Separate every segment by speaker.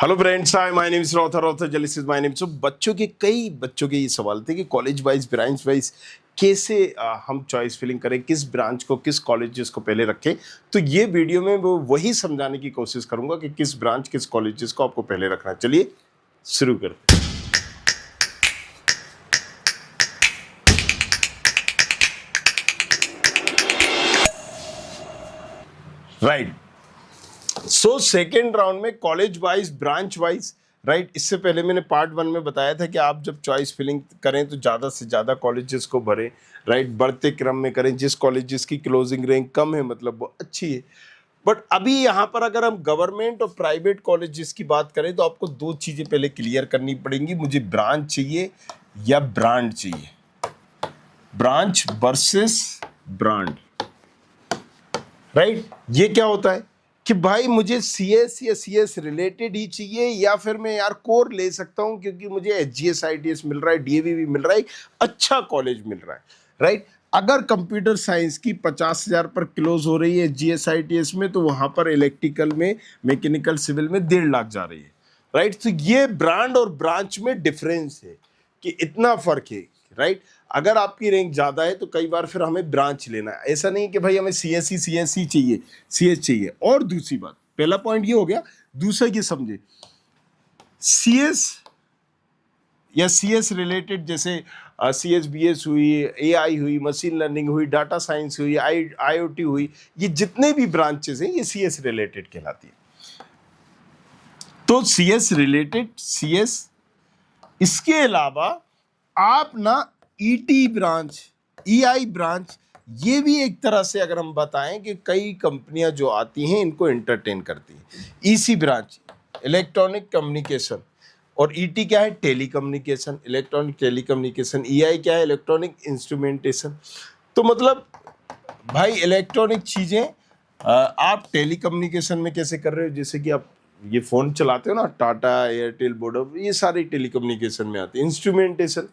Speaker 1: Hello friends, hi my name is रॉथर जलिस is my name. So कई बच्चों के ये सवाल थे कि कॉलेज वाइज ब्रांच वाइज कैसे हम चॉइस फिलिंग करें, किस ब्रांच को किस कॉलेजेस को पहले रखें। तो ये वीडियो में वो वही समझाने की कोशिश करूंगा कि किस ब्रांच किस कॉलेजेस को आपको पहले रखना है। चलिए शुरू करते हैं। राइट, सो सेकेंड राउंड में college wise branch wise, right. इससे पहले मैंने पार्ट 1 में बताया था कि आप जब चॉइस फिलिंग करें तो ज़्यादा से ज़्यादा कॉलेजेस को भरें, राइट। बढ़ते क्रम में करें, जिस कॉलेजेस की क्लोजिंग रैंक कम है मतलब वो अच्छी है। बट अभी यहाँ पर अगर हम गवर्नमेंट और प्राइवेट कॉलेजेस की बात करें तो आपको दो चीज़ें पहले क्लियर करनी पड़ेंगी। मुझे ब्रांच चाहिए या ब्रांड चाहिए, ब्रांच वर्सेस ब्रांड, राइट। ये क्या होता है कि भाई मुझे सीएस या सीएस रिलेटेड ही चाहिए, या फिर मैं यार कोर ले सकता हूं क्योंकि मुझे एचजीएस आईटीएस मिल रहा है, डीएवी भी मिल रहा है, अच्छा कॉलेज मिल रहा है, राइट। अगर कंप्यूटर साइंस की 50,000 पर क्लोज हो रही है एचजीएस आईटीएस में, तो वहां पर इलेक्ट्रिकल में, मैकेनिकल सिविल में 1.5 लाख जा रही है, राइट। तो ये ब्रांड और ब्रांच में डिफरेंस है कि इतना फर्क है, राइट। अगर आपकी रैंक ज़्यादा है तो कई बार फिर हमें ब्रांच लेना है। ऐसा नहीं कि भाई हमें सीएससी चाहिए, सीएस चाहिए। और दूसरी बात, पहला पॉइंट ये हो गया। दूसरा ये समझे, सीएस या सीएस रिलेटेड, जैसे सीएस बीएस हुई, एआई हुई, मशीन लर्निंग हुई, डाटा साइंस हुई, आईओटी हुई, ये जितने भी ब्रांचेस हैं ये सीएस रिलेटेड कहलाती है। तो सीएस रिलेटेड, सीएस, इसके अलावा आप ना ईटी ब्रांच, ईआई ब्रांच, ये भी एक तरह से अगर हम बताएं कि कई कंपनियां जो आती हैं इनको एंटरटेन करती हैं। ईसी ब्रांच इलेक्ट्रॉनिक कम्युनिकेशन, और ईटी क्या है, telecommunication, electronic telecommunication. EI क्या है, इलेक्ट्रॉनिक इंस्ट्रूमेंटेशन। तो मतलब भाई इलेक्ट्रॉनिक चीज़ें आप टेली कम्युनिकेशन में कैसे कर रहे हो, जैसे कि आप ये फ़ोन चलाते हो ना, टाटा, एयरटेल, वोडाफोन, ये सारी टेली कम्युनिकेशन में आती है। इंस्ट्रूमेंटेशन,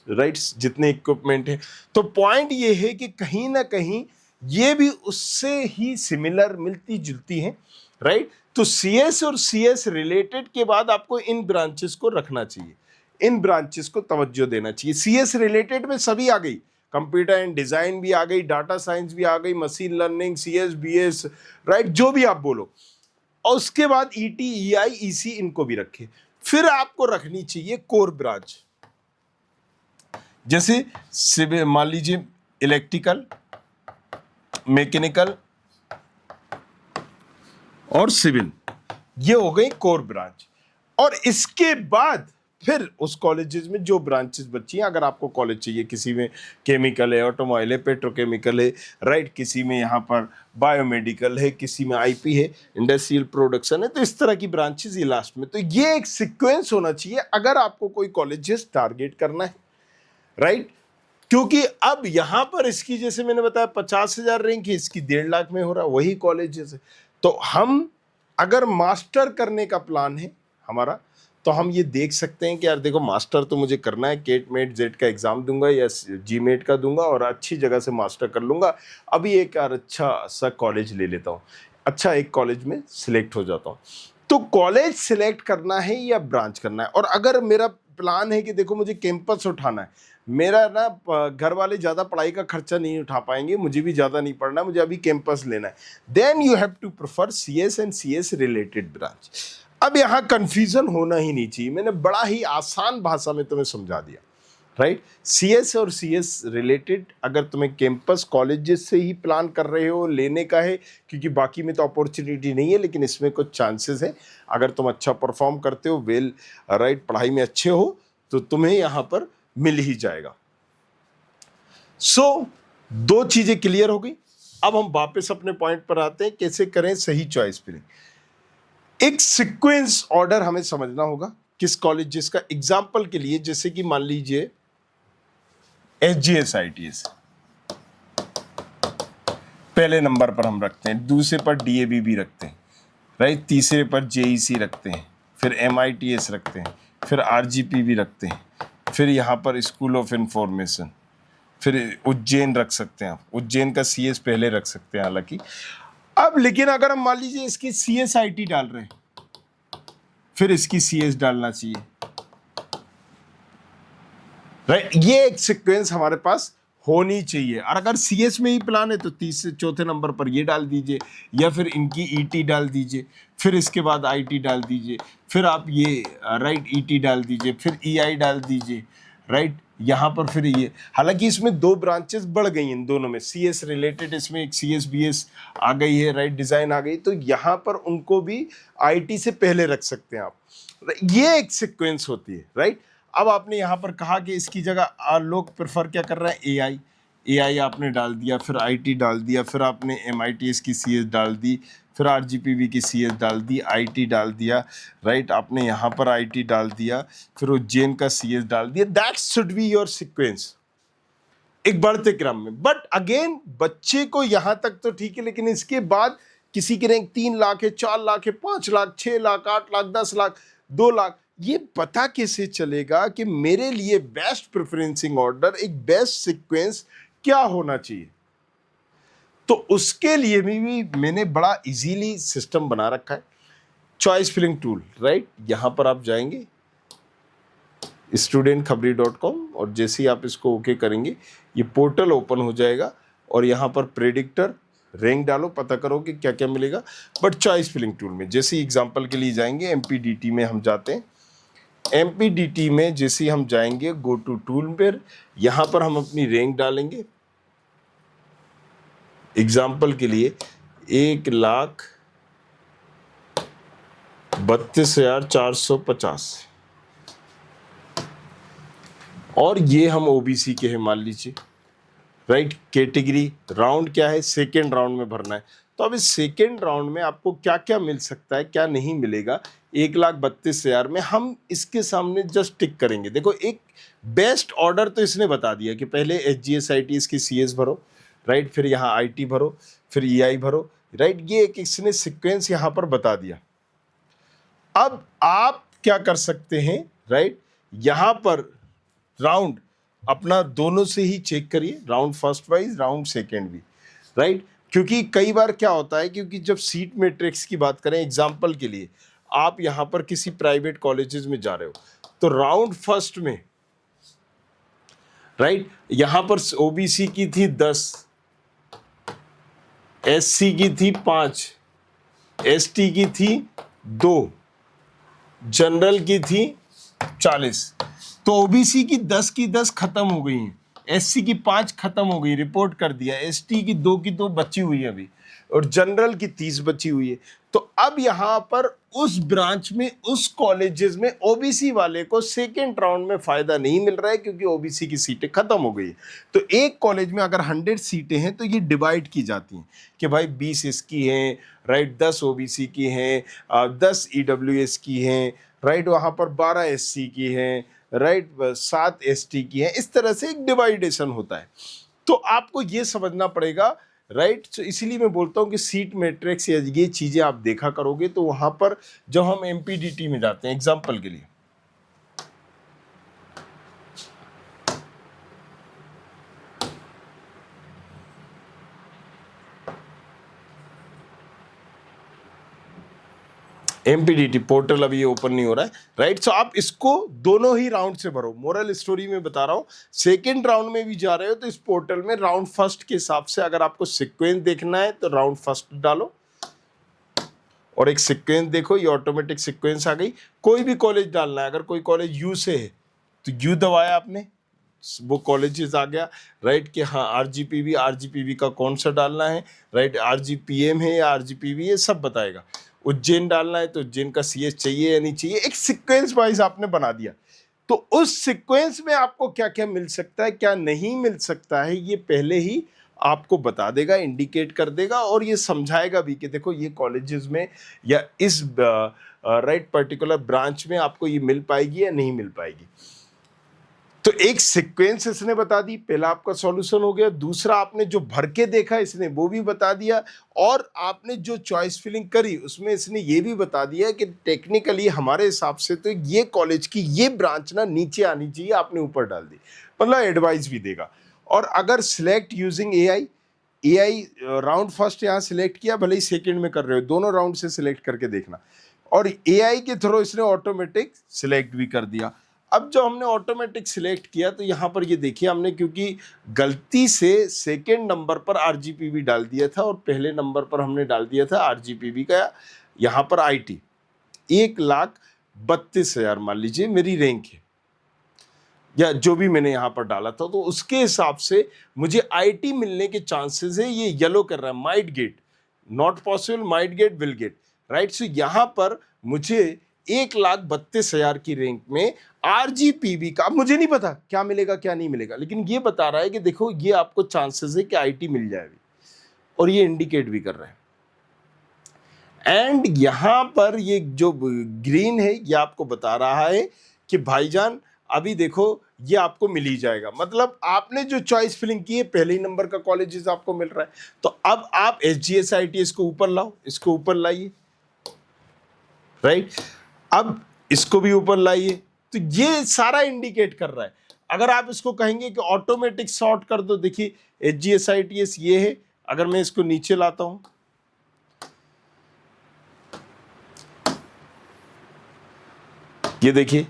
Speaker 1: राइट्स, जितने इक्विपमेंट है। तो पॉइंट ये है कि कहीं ना कहीं ये भी उससे ही सिमिलर, मिलती जुलती है, राइट। तो सीएस और सीएस रिलेटेड के बाद आपको इन ब्रांचेस को रखना चाहिए, इन ब्रांचेस को तवज्जो देना चाहिए। सीएस रिलेटेड में सभी आ गई, कंप्यूटर एंड डिजाइन भी आ गई, डाटा साइंस भी आ गई, machine learning, CS BS, right, जो भी आप बोलो। और उसके बाद ईटी, ईआई, ईसी, इनको भी रखे। फिर आपको रखनी चाहिए कोर ब्रांच, जैसे सिविल, मान लीजिए इलेक्ट्रिकल, मैकेनिकल और सिविल, ये हो गई कोर ब्रांच। और इसके बाद फिर उस कॉलेजेस में जो ब्रांचेस बची हैं, अगर आपको कॉलेज चाहिए, किसी में केमिकल है, ऑटोमोबाइल है, पेट्रोकेमिकल है, राइट, किसी में यहाँ पर बायोमेडिकल है, किसी में आईपी है, इंडस्ट्रियल प्रोडक्शन है, तो इस तरह की ब्रांचेस ये लास्ट में। तो ये एक सीक्वेंस होना चाहिए अगर आपको कोई कॉलेजेस टारगेट करना है, राइट। क्योंकि अब यहां पर इसकी, जैसे मैंने बताया, 50,000 रैंक है, इसकी 1.5 लाख में हो रहा, वही कॉलेज है। तो हम अगर मास्टर करने का प्लान है हमारा, तो हम ये देख सकते हैं कि यार देखो, मास्टर तो मुझे करना है, केट मेट जेट का एग्जाम दूंगा या जी मेट का दूंगा और अच्छी जगह से मास्टर कर लूंगा। अभी एक यार अच्छा सा कॉलेज ले लेता हूँ, अच्छा एक कॉलेज में सिलेक्ट हो जाता हूँ। तो कॉलेज सिलेक्ट करना है या ब्रांच करना है। और अगर मेरा प्लान है कि देखो मुझे कैंपस उठाना है, मेरा ना घर वाले ज़्यादा पढ़ाई का खर्चा नहीं उठा पाएंगे, मुझे भी ज़्यादा नहीं पढ़ना, मुझे अभी कैंपस लेना है, then you have to prefer CS and CS related branch. अब यहाँ कंफ्यूजन होना ही नहीं चाहिए, मैंने बड़ा ही आसान भाषा में तुम्हें समझा दिया, राइट। सीएस और सीएस रिलेटेड अगर तुम्हें कैंपस कॉलेजेस से ही प्लान कर रहे हो लेने का है, क्योंकि बाकी में तो अपॉर्चुनिटी नहीं है, लेकिन इसमें कुछ चांसेस है। अगर तुम अच्छा परफॉर्म करते हो, वेल, राइट, पढ़ाई में अच्छे हो, तो तुम्हें यहाँ पर मिल ही जाएगा। सो दो चीजें क्लियर हो गई। अब हम वापस अपने पॉइंट पर आते हैं, कैसे करें सही चॉइस फिलिंग। एक सीक्वेंस ऑर्डर हमें समझना होगा किस कॉलेज, जिसका एग्जाम्पल के लिए, जैसे कि मान लीजिए एचजीएस आईटीएस पहले नंबर पर हम रखते हैं, दूसरे पर डीएवी भी रखते हैं, राइट, तीसरे पर जेईसी रखते हैं, फिर एमआईटीएस रखते हैं, फिर आरजीपी भी रखते हैं, फिर यहाँ पर स्कूल ऑफ इंफॉर्मेशन, फिर उज्जैन रख सकते हैं आप, उज्जैन का सीएस पहले रख सकते हैं हालांकि। अब लेकिन अगर हम मान लीजिए इसकी सीएसआईटी डाल रहे हैं, फिर इसकी CS डालना चाहिए, राइट। ये एक सीक्वेंस हमारे पास होनी चाहिए। और अगर CS में ही प्लान है तो तीसरे चौथे नंबर पर ये डाल दीजिए, या फिर इनकी ET डाल दीजिए, फिर इसके बाद IT डाल दीजिए, फिर आप ये राइट ET डाल दीजिए, फिर EI डाल दीजिए, राइट। यहाँ पर फिर ये, हालांकि इसमें दो ब्रांचेस बढ़ गई इन दोनों में, CS रिलेटेड इसमें एक CSBS आ गई है, राइट, डिजाइन आ गई, तो यहाँ पर उनको भी IT से पहले रख सकते हैं आप। ये एक सीक्वेंस होती है, राइट। अब आपने यहाँ पर कहा कि इसकी जगह लोग प्रेफर क्या कर रहे हैं, AI आपने डाल दिया, फिर IT डाल दिया, फिर आपने MITS की CS डाल दी, फिर RGPV की CS डाल दी, IT डाल दिया, राइट। आपने यहाँ पर IT डाल दिया, फिर उज्जैन का CS डाल दिया। That should be your sequence एक बढ़ते क्रम में। बट अगेन बच्चे को यहाँ तक तो ठीक है, लेकिन इसके बाद किसी की रैंक 3 लाख है, 4 लाख है, 5 लाख, 6 लाख, 8 लाख, 10 लाख, 2 लाख, ये पता कैसे चलेगा कि मेरे लिए बेस्ट प्रेफरेंसिंग ऑर्डर, एक बेस्ट सीक्वेंस क्या होना चाहिए? तो उसके लिए भी मैंने बड़ा इजीली सिस्टम बना रखा है, चॉइस फिलिंग टूल, राइट। यहां पर आप जाएंगे studentkhapri.com और जैसे ही आप इसको ओके करेंगे ये पोर्टल ओपन हो जाएगा, और यहाँ पर प्रेडिक्टर रैंक डालो, पता करो कि क्या क्या मिलेगा। बट चॉइस फिलिंग टूल में जैसे एग्जांपल के लिए जाएंगे, MPDT में हम जाते हैं। MPDT में जैसे ही हम जाएंगे गो टू टूल पर, यहाँ पर हम अपनी रैंक डालेंगे। एग्जाम्पल के लिए 1,32,450, और ये हम OBC के हैं मान लीजिए, राइट। कैटेगरी राउंड क्या है, सेकेंड राउंड में भरना है। तो अब इस सेकेंड राउंड में आपको क्या क्या मिल सकता है, क्या नहीं मिलेगा, 1,32,000 में हम इसके सामने जस्ट टिक करेंगे। देखो एक बेस्ट ऑर्डर तो इसने बता दिया कि पहले SGS ITS की CS भरो, राइट, फिर यहाँ IT भरो, फिर EI भरो, राइट। ये एक इसने सीक्वेंस यहाँ पर बता दिया। अब आप क्या कर सकते हैं, राइट, यहाँ पर राउंड अपना दोनों से ही चेक करिए, round first wise, round second भी, राइट। क्योंकि कई बार क्या होता है, क्योंकि जब सीट मैट्रिक्स की बात करें, एग्जाम्पल के लिए आप यहाँ पर किसी प्राइवेट कॉलेजेस में जा रहे हो, तो राउंड फर्स्ट में, राइट, यहाँ पर OBC की थी 10, SC की थी 5, ST की थी 2, जनरल की थी 40। तो OBC की 10 की 10 खत्म हो गई हैं, SC की 5 खत्म हो गई, रिपोर्ट कर दिया, ST की 2 की 2 बची हुई है अभी, और जनरल की 30 बची हुई है। तो अब यहाँ पर उस ब्रांच में, उस कॉलेजेस में OBC वाले को सेकेंड राउंड में फायदा नहीं मिल रहा है, क्योंकि OBC की सीटें खत्म हो गई। तो एक कॉलेज में अगर 100 सीटें हैं तो ये डिवाइड की जाती हैं कि भाई 20 इसकी हैं, राइट, 10 OBC की हैं, 10 EWS की हैं, राइट, वहाँ पर 12 SC की हैं, राइट, 7 ST की है। इस तरह से एक डिवाइडेशन होता है। तो आपको ये समझना पड़ेगा, राइट। तो इसीलिए मैं बोलता हूँ कि सीट मैट्रिक्स या ये चीजें आप देखा करोगे, तो वहां पर जब हम MPDT में जाते हैं, एग्जाम्पल के लिए MPDT पोर्टल अभी ओपन नहीं हो रहा है, राइट। सो आप इसको दोनों ही राउंड से भरो। मोरल स्टोरी में बता रहा हूँ, सेकेंड राउंड में भी जा रहे हो तो इस पोर्टल में राउंड फर्स्ट के हिसाब से अगर आपको सीक्वेंस देखना है तो राउंड फर्स्ट डालो, और एक सीक्वेंस देखो, ये ऑटोमेटिक सीक्वेंस आ गई। कोई भी कॉलेज डालना है, अगर कोई कॉलेज U से है तो U दबाया आपने, वो कॉलेजेस आ गया, राइट, कि हाँ RGPV का कौन सा डालना है, राइट, RGPM है या RGPV है, सब बताएगा। उज्जैन डालना है तो उज्जैन का CS चाहिए या नहीं चाहिए, एक सीक्वेंस वाइज आपने बना दिया। तो उस सीक्वेंस में आपको क्या क्या मिल सकता है, क्या नहीं मिल सकता है, ये पहले ही आपको बता देगा, इंडिकेट कर देगा, और ये समझाएगा भी कि देखो ये कॉलेजेस में या इस राइट पर्टिकुलर ब्रांच में आपको ये मिल पाएगी या नहीं मिल पाएगी। तो एक सीक्वेंस इसने बता दी, पहला आपका सॉल्यूशन हो गया। दूसरा, आपने जो भर के देखा इसने वो भी बता दिया, और आपने जो चॉइस फिलिंग करी उसमें इसने ये भी बता दिया कि टेक्निकली हमारे हिसाब से तो ये कॉलेज की ये ब्रांच ना नीचे आनी चाहिए, आपने ऊपर डाल दी, मतलब एडवाइस भी देगा। और अगर select using AI round first यहाँ सिलेक्ट किया, भले ही सेकेंड में कर रहे हो, दोनों राउंड से सिलेक्ट करके देखना और एआई के थ्रू इसने ऑटोमेटिक सिलेक्ट भी कर दिया। अब जो हमने ऑटोमेटिक सिलेक्ट किया तो यहाँ पर ये देखिए हमने क्योंकि गलती से सेकेंड नंबर पर आरजीपीवी डाल दिया था और पहले नंबर पर हमने डाल दिया था आरजीपीवी का यहाँ पर आईटी। 1,32,000 मान लीजिए मेरी रैंक है या जो भी मैंने यहाँ पर डाला था, तो उसके हिसाब से मुझे आईटी मिलने के चांसेस है। ये येलो कर रहा है might get, not possible, might get, will get, right. So यहाँ पर मुझे 1,32,000 की रैंक में आरजीपीवी का, मुझे नहीं पता क्या मिलेगा क्या नहीं मिलेगा, लेकिन ये बता रहा है कि देखो ये आपको चांसेस है कि आईटी मिल जाएगी और ये इंडिकेट भी कर रहा है। एंड यहां पर ये जो ग्रीन है ये आपको बता रहा है कि भाईजान अभी देखो ये आपको मिल ही जाएगा। मतलब आपने जो चॉइस फिलिंग की है पहले ही नंबर का कॉलेजेस आपको मिल रहा है। तो अब आप एसजीएस आईटीएस को ऊपर लाओ, इसको ऊपर लाइए, राइट। अब इसको भी ऊपर लाइए, तो ये सारा इंडिकेट कर रहा है। अगर आप इसको कहेंगे कि ऑटोमेटिक सॉर्ट कर दो, देखिए एसजीएस आईटीएस ये है, अगर मैं इसको नीचे लाता हूं, ये देखिए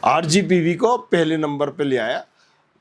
Speaker 1: आरजीपीवी को पहले नंबर पे ले आया।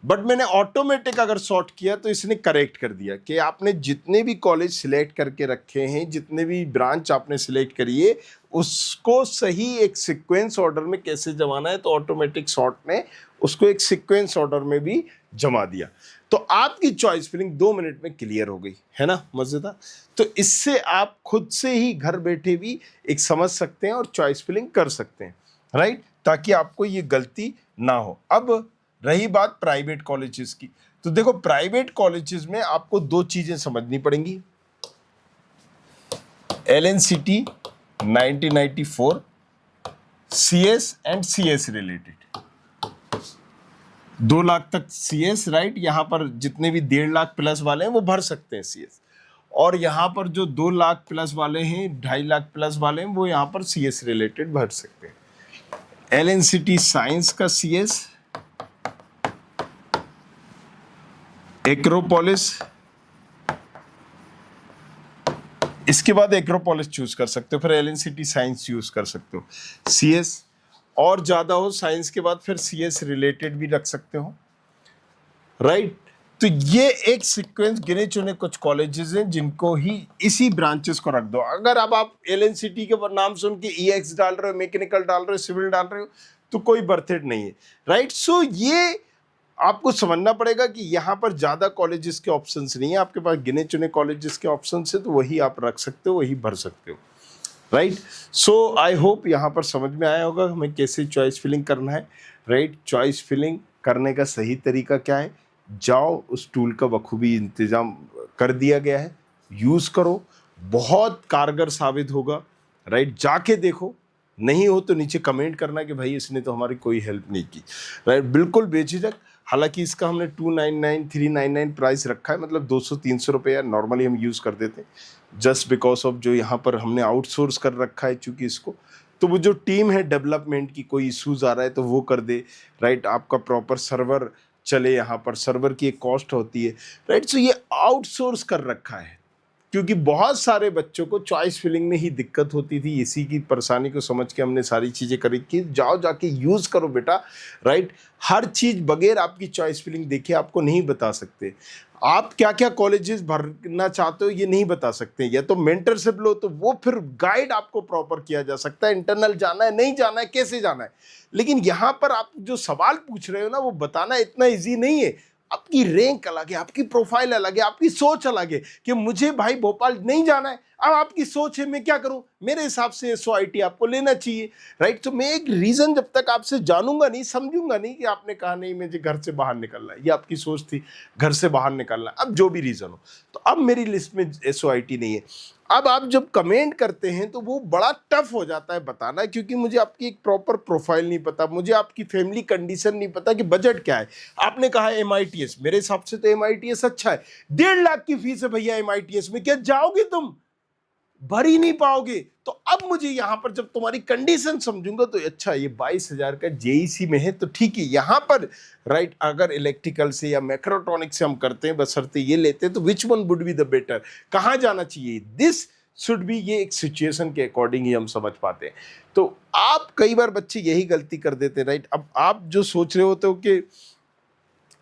Speaker 1: बट मैंने ऑटोमेटिक अगर सॉर्ट किया तो इसने करेक्ट कर दिया कि आपने जितने भी कॉलेज सिलेक्ट करके रखे हैं, जितने भी ब्रांच आपने सिलेक्ट करी है, उसको सही एक सीक्वेंस ऑर्डर में कैसे जमाना है। तो ऑटोमेटिक सॉर्ट ने उसको एक सीक्वेंस ऑर्डर में भी जमा दिया। तो आपकी चॉइस फिलिंग 2 मिनट में क्लियर हो गई, है ना, मजेदार। तो इससे आप खुद से ही घर बैठे भी एक समझ सकते हैं और चॉइस फिलिंग कर सकते हैं, राइट, ताकि आपको ये गलती ना हो। अब रही बात प्राइवेट कॉलेजेस की, तो देखो प्राइवेट कॉलेजेस में आपको 2 चीजें समझनी पड़ेंगी। LNCT 1994 CS and CS related, 2 lakh तक सीएस, राइट। यहां पर जितने भी 1.5 लाख प्लस वाले हैं वो भर सकते हैं सीएस, और यहां पर जो 2 लाख प्लस वाले हैं, 2.5 लाख प्लस वाले हैं, वो यहां पर सीएस रिलेटेड भर सकते हैं। एलएनसीटी साइंस का सीएस, एक्रोपोलिस, इसके बाद एक्रोपोलिस चूज कर सकते हो, फिर एलएनसीटी साइंस चूज कर सकते हो। सीएस और ज्यादा हो साइंस के बाद फिर सीएस रिलेटेड भी रख सकते हो, राइट। तो ये एक सीक्वेंस गिने चुने कुछ कॉलेजेस हैं जिनको ही इसी ब्रांचेस को रख दो। अगर अब आप एलएनसीटी के नाम सुन के ईएक्स डाल रहे हो, मैकेनिकल डाल रहे हो, सिविल डाल रहे हो, तो कोई बर्थेड नहीं है, राइट। सो ये आपको समझना पड़ेगा कि यहाँ पर ज़्यादा कॉलेजेस के ऑप्शंस नहीं है, आपके पास गिने चुने कॉलेजेस के ऑप्शंस है, तो वही आप रख सकते हो, वही भर सकते हो, राइट। सो आई होप यहाँ पर समझ में आया होगा हमें कैसे चॉइस फिलिंग करना है, राइट। चॉइस फिलिंग करने का सही तरीका क्या है, जाओ उस टूल का बखूबी इंतजाम कर दिया गया है, यूज़ करो, बहुत कारगर साबित होगा, राइट। जाके देखो, नहीं हो तो नीचे कमेंट करना कि भाई इसने तो हमारी कोई हेल्प नहीं की, राइट। बिल्कुल बेझिझक, हालांकि इसका हमने 299 399 प्राइस रखा है, मतलब 200-300 रुपये नॉर्मली हम यूज़ कर देते हैं, जस्ट बिकॉज ऑफ जो यहाँ पर हमने आउटसोर्स कर रखा है चूँकि इसको, तो वो जो टीम है डेवलपमेंट की, कोई इशूज़ आ रहा है तो वो कर दे, राइट। आपका प्रॉपर सर्वर चले, यहाँ पर सर्वर की एक कॉस्ट होती है, राइट। सो ये आउटसोर्स कर रखा है, क्योंकि बहुत सारे बच्चों को चॉइस फिलिंग में ही दिक्कत होती थी। इसी की परेशानी को समझ के हमने सारी चीज़ें करी कि जाओ जाके यूज़ करो बेटा, राइट। हर चीज़ बगैर आपकी चॉइस फिलिंग देखे आपको नहीं बता सकते। आप क्या क्या कॉलेजेस भरना चाहते हो ये नहीं बता सकते, या तो मेंटरशिप लो, तो वो फिर गाइड आपको प्रॉपर किया जा सकता है, इंटरनल जाना है, नहीं जाना है, कैसे जाना है। लेकिन यहाँ पर आप जो सवाल पूछ रहे हो ना, वो बताना इतना ईजी नहीं है। आपकी रैंक अलग है, आपकी प्रोफाइल अलग है, आपकी सोच अलग है कि मुझे भाई भोपाल नहीं जाना है। अब आपकी सोच है मैं क्या करूं, मेरे हिसाब से SOIT आपको लेना चाहिए, राइट। तो मैं एक रीजन जब तक आपसे जानूंगा नहीं, समझूंगा नहीं कि आपने कहा नहीं मुझे घर से बाहर निकलना है, ये आपकी सोच थी घर से बाहर निकलना, अब जो भी रीजन हो, तो अब मेरी लिस्ट में SOIT नहीं है। अब आप जब कमेंट करते हैं तो वो बड़ा टफ हो जाता है बताना, क्योंकि मुझे आपकी एक प्रॉपर प्रोफाइल नहीं पता, मुझे आपकी फैमिली कंडीशन नहीं पता कि बजट क्या है। आपने कहा MITS, मेरे हिसाब से तो MITS अच्छा है, 1.5 लाख की फीस है भैया MITS में, क्या जाओगे तुम, भर ही नहीं पाओगे। तो अब मुझे यहां पर जब तुम्हारी कंडीशन समझूंगा तो अच्छा ये 22,000 का JEC में है तो ठीक है, यहां पर राइट। अगर इलेक्ट्रिकल से या मैक्रोट्रॉनिक से हम करते हैं, बशर्ते ये लेते हैं, तो which one would be the better, कहां जाना चाहिए, दिस शुड बी, ये एक सिचुएशन के अकॉर्डिंग ही हम समझ पाते हैं। तो आप कई बार बच्चे यही गलती कर देते हैं, राइट। अब आप जो सोच रहे होते हो कि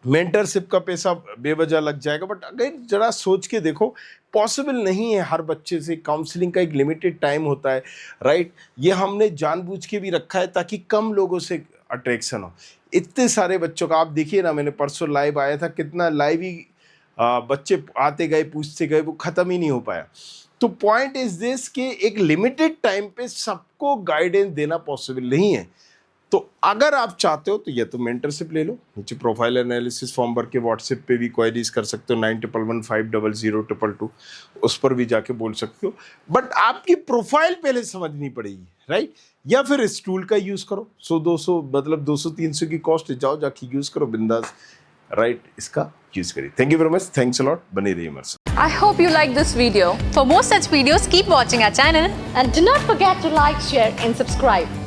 Speaker 1: मेंटरशिप का पैसा बेवजह लग जाएगा, बट अगर जरा सोच के देखो, पॉसिबल नहीं है हर बच्चे से। काउंसलिंग का एक लिमिटेड टाइम होता है, राइट। ये हमने जानबूझ के भी रखा है ताकि कम लोगों से अट्रैक्शन हो। इतने सारे बच्चों का आप देखिए ना, मैंने परसों लाइव आया था, कितना लाइव ही बच्चे आते गए, पूछते गए, वो ख़त्म ही नहीं हो पाया। तो पॉइंट इज दिस कि एक लिमिटेड टाइम पे सबको गाइडेंस देना पॉसिबल नहीं है। तो अगर आप चाहते हो तो ये तो मेंटरशिप ले लो, नीचे प्रोफाइल एनालिसिस फॉर्म भर के व्हाट्सएप पे भी क्वेरीज कर सकते हो, 9115000222, उस पर भी जाके बोल सकते हो। बट आपकी प्रोफाइल पहले समझनी पड़ेगी, राइट। या फिर इस टूल का यूज करो, 100-200 मतलब 200-300 की कॉस्ट, जाओ जाके यूज करो बिंदास, राइट। इसका यूज करिए। Thank you very much, thanks a lot, बने रहिए हमारे साथ।
Speaker 2: I hope you like this video. For more such videos, keep watching our channel.
Speaker 3: And do not forget to like, share and subscribe.